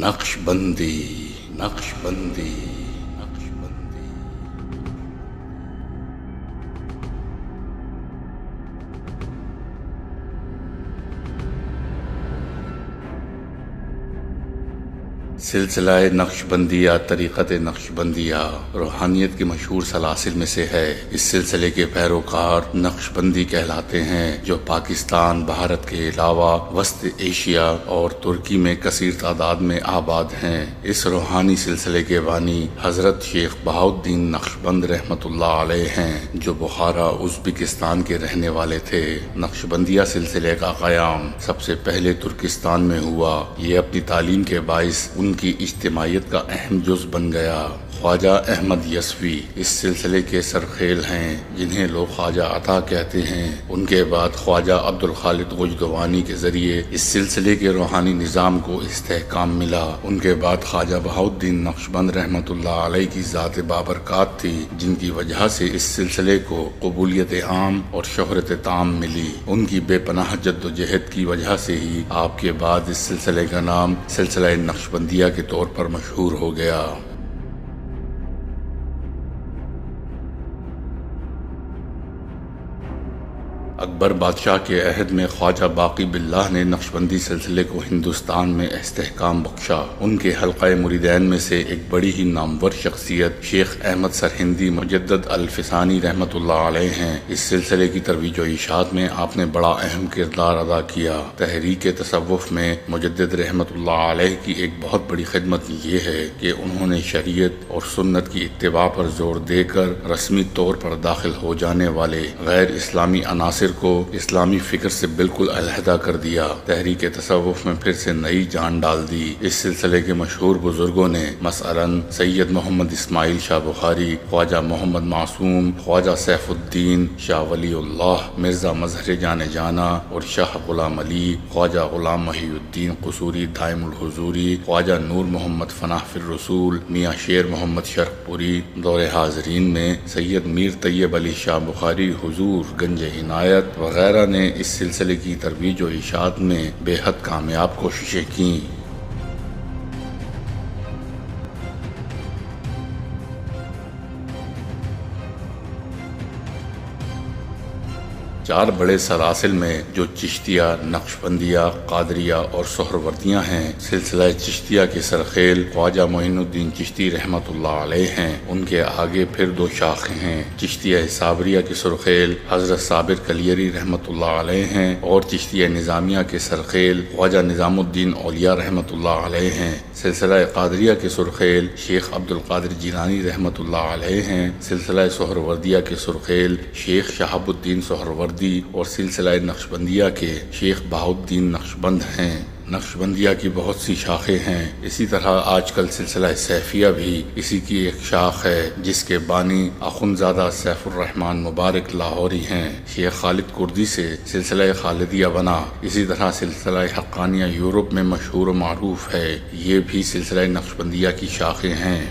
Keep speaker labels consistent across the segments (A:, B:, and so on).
A: نقشبندی نقشبندی نقشبندی۔ سلسلہ نقشبندیہ طریقت نقشبندیہ روحانیت کے مشہور سلاسل میں سے ہے۔ اس سلسلے کے پیروکار نقشبندی کہلاتے ہیں، جو پاکستان، بھارت کے علاوہ وسط ایشیا اور ترکی میں کثیر تعداد میں آباد ہیں۔ اس روحانی سلسلے کے بانی حضرت شیخ بہاؤالدین نقشبند رحمۃ اللہ علیہ ہیں، جو بخارا ازبکستان کے رہنے والے تھے۔ نقشبندیہ سلسلے کا قیام سب سے پہلے ترکستان میں ہوا۔ یہ اپنی تعلیم کے باعث ان کی اجتماعیت کا اہم جز بن گیا۔ خواجہ احمد یسوی اس سلسلے کے سرخیل ہیں، جنہیں لوگ خواجہ عطا کہتے ہیں۔ ان کے بعد خواجہ عبدالخالق غجدوانی کے ذریعے اس سلسلے کے روحانی نظام کو استحکام ملا۔ ان کے بعد خواجہ بہاؤالدین نقشبند رحمۃ اللہ علیہ کی ذات بابرکات تھی، جن کی وجہ سے اس سلسلے کو قبولیت عام اور شہرت تام ملی۔ ان کی بے پناہ جدوجہد کی وجہ سے ہی آپ کے بعد اس سلسلے کا نام سلسلہ نقشبندیہ کے طور پر مشہور ہو گیا۔ اکبر بادشاہ کے عہد میں خواجہ باقی باللہ نے نقشبندی سلسلے کو ہندوستان میں استحکام بخشا۔ ان کے حلقہ مریدین میں سے ایک بڑی ہی نامور شخصیت شیخ احمد سرہندی مجدد الفسانی رحمۃ اللہ علیہ ہیں۔ اس سلسلے کی ترویج و اشاعت میں آپ نے بڑا اہم کردار ادا کیا۔ تحریک تصوف میں مجدد رحمۃ اللہ علیہ کی ایک بہت بڑی خدمت یہ ہے کہ انہوں نے شریعت اور سنت کی اتباع پر زور دے کر رسمی طور پر داخل ہو جانے والے غیر اسلامی عناصر کو اسلامی فکر سے بالکل علیحدہ کر دیا۔ تحریک تصوف میں پھر سے نئی جان ڈال دی۔ اس سلسلے کے مشہور بزرگوں نے مثلاً سید محمد اسماعیل شاہ بخاری، خواجہ محمد معصوم، خواجہ سیف الدین شاہ ولی اللہ، مرزا مظہر جان جانا اور شاہ غلام علی، خواجہ غلام محی الدین قصوری دائم الحضوری، خواجہ نور محمد فناح فی الرسول، میاں شیر محمد شرق پوری، دور حاضرین میں سید میر طیب علی شاہ بخاری حضور گنج عنایت وغیرہ نے اس سلسلے کی ترویج و اشاعت میں بے حد کامیاب کوششیں کیں۔ چار بڑے سلاسل میں جو چشتیہ، نقشبندیہ، قادریہ اور سہروردیہ ہیں، سلسلہ چشتیہ کے سرخیل خواجہ معین الدین چشتی رحمۃ اللہ علیہ ہیں۔ ان کے آگے پھر دو شاخیں ہیں۔ چشتیہ صابریہ کے سرخیل حضرت صابر کلیری رحمۃ اللہ علیہ ہیں، اور چشتیہ نظامیہ کے سرخیل خواجہ نظام الدین اولیاء رحمۃ اللہ علیہ ہیں۔ سلسلہ قادریہ کے سرخیل شیخ عبدالقادر جیلانی رحمۃ اللہ علیہ ہیں۔ سلسلہ سہروردیہ کے سرخیل شیخ شہاب الدین سہروردی اور سلسلہ نقشبندیہ کے شیخ بہاؤالدین نقشبند ہیں۔ نقشبندیہ کی بہت سی شاخیں ہیں۔ اسی طرح آج کل سلسلہ سیفیہ بھی اسی کی ایک شاخ ہے، جس کے بانی اخندزادہ سیف الرحمن مبارک لاہوری ہیں۔ شیخ خالد کردی سے سلسلہ خالدیہ بنا۔ اسی طرح سلسلہ حقانیہ یورپ میں مشہور و معروف ہے، یہ بھی سلسلہ نقشبندیہ کی شاخیں ہیں۔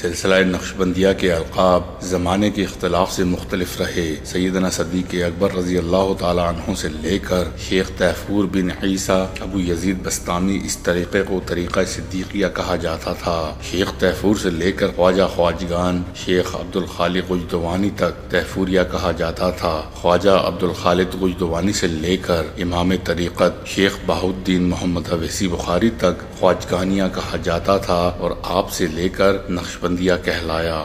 A: سلسلہ نقشبندیہ کے القاب زمانے کے اختلاف سے مختلف رہے۔ سیدنا صدیق اکبر رضی اللہ تعالیٰ عنہ سے لے کر شیخ طیفور بن عیسیٰ ابو یزید بسطامی اس طریقے کو طریقہ صدیقیہ کہا جاتا تھا۔ شیخ طیفور سے لے کر خواجہ خواجگان شیخ عبدالخالق غجدوانی تک طیفوریہ کہا جاتا تھا۔ خواجہ عبدالخالق غجدوانی سے لے کر امام طریقت شیخ بہاؤالدین محمد اویسی بخاری تک خواجگانیہ کہا جاتا تھا، اور آپ سے لے کر نقشبندیہ کہلایا۔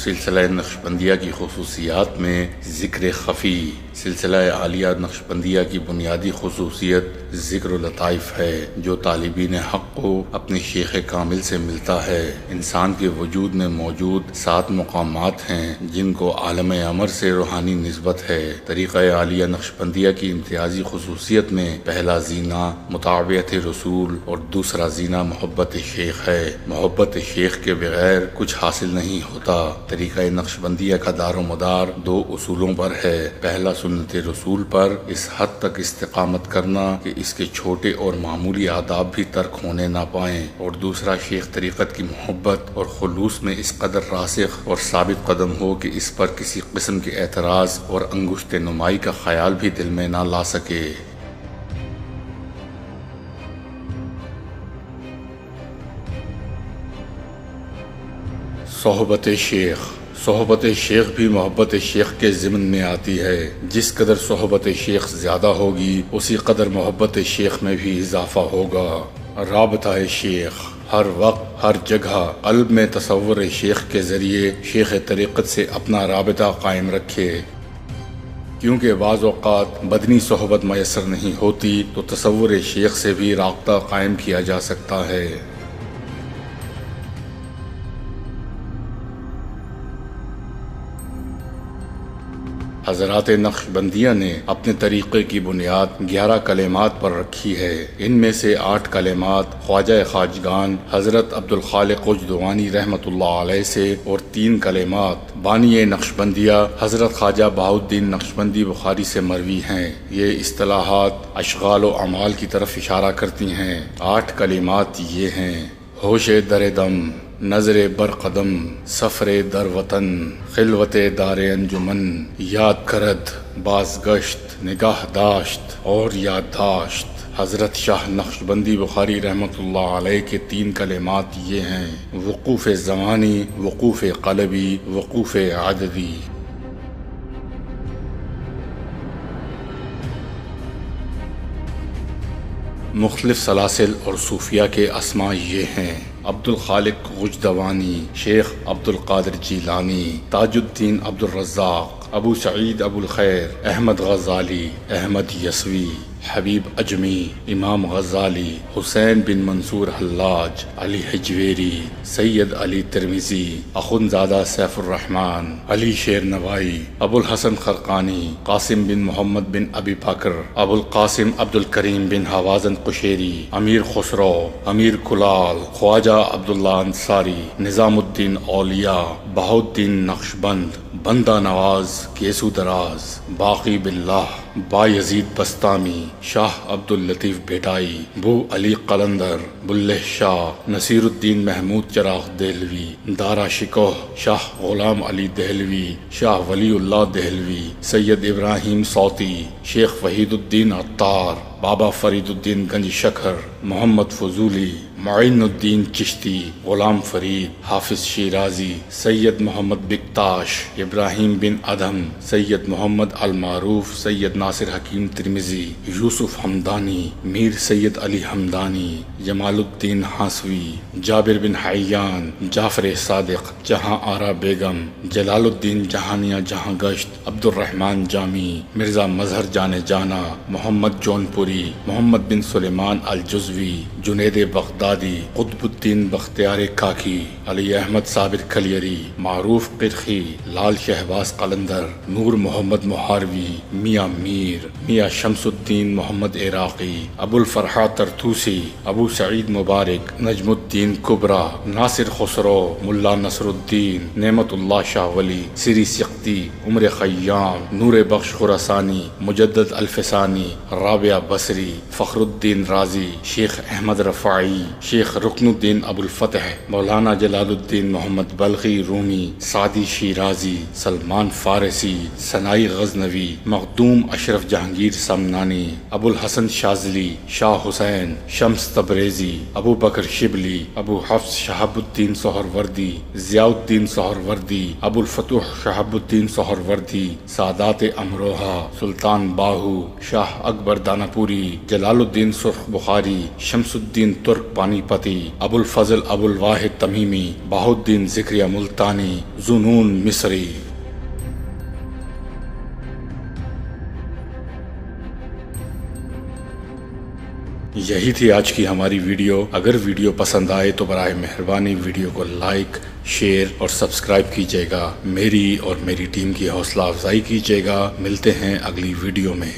A: سلسلہ نقشبندیہ کی خصوصیات میں ذکر خفی۔ سلسلہ عالیہ نقشبندیہ کی بنیادی خصوصیت ذکر لطائف ہے، جو طالبین حق کو اپنے شیخ کامل سے ملتا ہے۔ انسان کے وجود میں موجود 7 مقامات ہیں، جن کو عالم امر سے روحانی نسبت ہے۔ طریقہ عالیہ نقشبندیہ کی امتیازی خصوصیت میں پہلا زینہ متابعت رسول اور دوسرا زینہ محبت شیخ ہے۔ محبت شیخ کے بغیر کچھ حاصل نہیں ہوتا۔ طریقہ نقشبندیہ کا دار و مدار دو اصولوں پر ہے۔ پہلا سنت رسول پر اس حد تک استقامت کرنا کہ اس کے چھوٹے اور معمولی آداب بھی ترک ہونے نہ پائیں، اور دوسرا شیخ طریقت کی محبت اور خلوص میں اس قدر راسخ اور ثابت قدم ہو کہ اس پر کسی قسم کے اعتراض اور انگشت نمائی کا خیال بھی دل میں نہ لا سکے۔ صحبت شیخ بھی محبت شیخ کے ضمن میں آتی ہے۔ جس قدر صحبت شیخ زیادہ ہوگی اسی قدر محبت شیخ میں بھی اضافہ ہوگا۔ رابطہ شیخ ہر وقت ہر جگہ قلب میں تصور شیخ کے ذریعے شیخ طریقت سے اپنا رابطہ قائم رکھے، کیونکہ بعض اوقات بدنی صحبت میسر نہیں ہوتی تو تصور شیخ سے بھی رابطہ قائم کیا جا سکتا ہے۔ حضرات نقشبندیہ نے اپنے طریقے کی بنیاد 11 کلمات پر رکھی ہے۔ ان میں سے 8 کلمات خواجہ خواجگان حضرت عبدالخالق وجدوانی رحمۃ اللہ علیہ سے اور 3 کلمات بانی نقشبندیہ حضرت خواجہ بہاؤالدین نقشبندی بخاری سے مروی ہیں۔ یہ اصطلاحات اشغال و اعمال کی طرف اشارہ کرتی ہیں۔ 8 کلمات یہ ہیں: ہوش در دم، نظر بر قدم، سفر در وطن، خلوت دار انجمن، یاد کرد، بازگشت، نگاہ داشت اور یادداشت۔ حضرت شاہ نقشبندی بخاری رحمۃ اللہ علیہ کے 3 کلمات یہ ہیں: وقوف زمانی، وقوف قلبی، وقوف عددی۔ مختلف سلاسل اور صوفیہ کے اسماء یہ ہیں: عبدالخالق وجدوانی، شیخ عبدالقادر جیلانی، تاج الدین عبدالرزاق، ابو سعید ابو الخیر، احمد غزالی، احمد یسوی، حبیب اجمی، امام غزالی، حسین بن منصور حلاج، علی حجویری، سید علی ترمذی، اخندزادہ سیف الرحمن، علی شیر نوائی، ابو الحسن خرقانی، قاسم بن محمد بن ابی بکر، ابو القاسم عبد الکریم بن حوازن قشیری، امیر خسرو، امیر کلال، خواجہ عبداللہ انصاری، نظام الدین اولیاء، بہاؤالدین نقشبند، بندہ نواز، کیسو دراز، باقی باللہ، با یزید بستامی، شاہ عبداللطیف بیٹائی، بو علی قلندر، بلہ شاہ، نصیر الدین محمود چراغ دہلوی، دارا شکوہ، شاہ غلام علی دہلوی، شاہ ولی اللہ دہلوی، سید ابراہیم صوتی، شیخ وحید الدین عطار، بابا فرید الدین گنج شکر، محمد فضولی، معین الدین چشتی، غلام فرید، حافظ شیرازی، سید محمد بکتاش، ابراہیم بن ادھم، سید محمد المعروف، سید ناصر حکیم ترمذی، یوسف حمدانی، میر سید علی حمدانی، جمال الدین ہانسوی، جابر بن حیان، جعفر صادق، جہاں آرا بیگم، جلال الدین جہانیہ جہاں گشت، عبد الرحمن جامی، مرزا مظہر جانے جانا، محمد جون پوری، محمد بن سلیمان الجزوی، جنید بغدادی، قطب الدین بختیار کاکی، علی احمد صابر کلیری، معروف قرخی، لال شہباز قلندر، نور محمد محاروی، میاں میر، میاں شمس الدین محمد عراقی، ابو الفرحہ ترتوسی، ابو سعید مبارک، نجم الدین کبرا، ناصر خسرو، ملا نصر الدین، نعمت اللہ شاہ ولی، سری سقطی، عمر خیام، نور بخش خراسانی، مجدد الفسانی، رابعہ بصری، فخر الدین رازی، شیخ احمد رفاعی، شیخ رکن الدین ابو الفتح، مولانا جلال الدین محمد بلخی رومی، سعدی شیرازی، سلمان فارسی، سنائی غزنوی، مخدوم اشرف جہانگیر سمنانی، ابو الحسن شاذلی، شاہ حسین، شمس تبریزی، ابو بکر شبلی، ابو حفص شہاب الدین سہروردی، ضیاء الدین سہروردی، ابو الفتوح شہاب الدین سہروردی، سادات امروہہ، سلطان باہو، شاہ اکبر داناپوری، جلال الدین سرخ بخاری، شمس الدین ترک پانی پتی، ابو الفضل ابو الواحد تمیمی، بہاؤالدین ذکریہ ملتانی، ذونون مصری۔ یہی تھی آج کی ہماری ویڈیو۔ اگر ویڈیو پسند آئے تو برائے مہربانی ویڈیو کو لائک، شیئر اور سبسکرائب کیجیے گا۔ میری اور میری ٹیم کی حوصلہ افزائی کیجیے گا۔ ملتے ہیں اگلی ویڈیو میں۔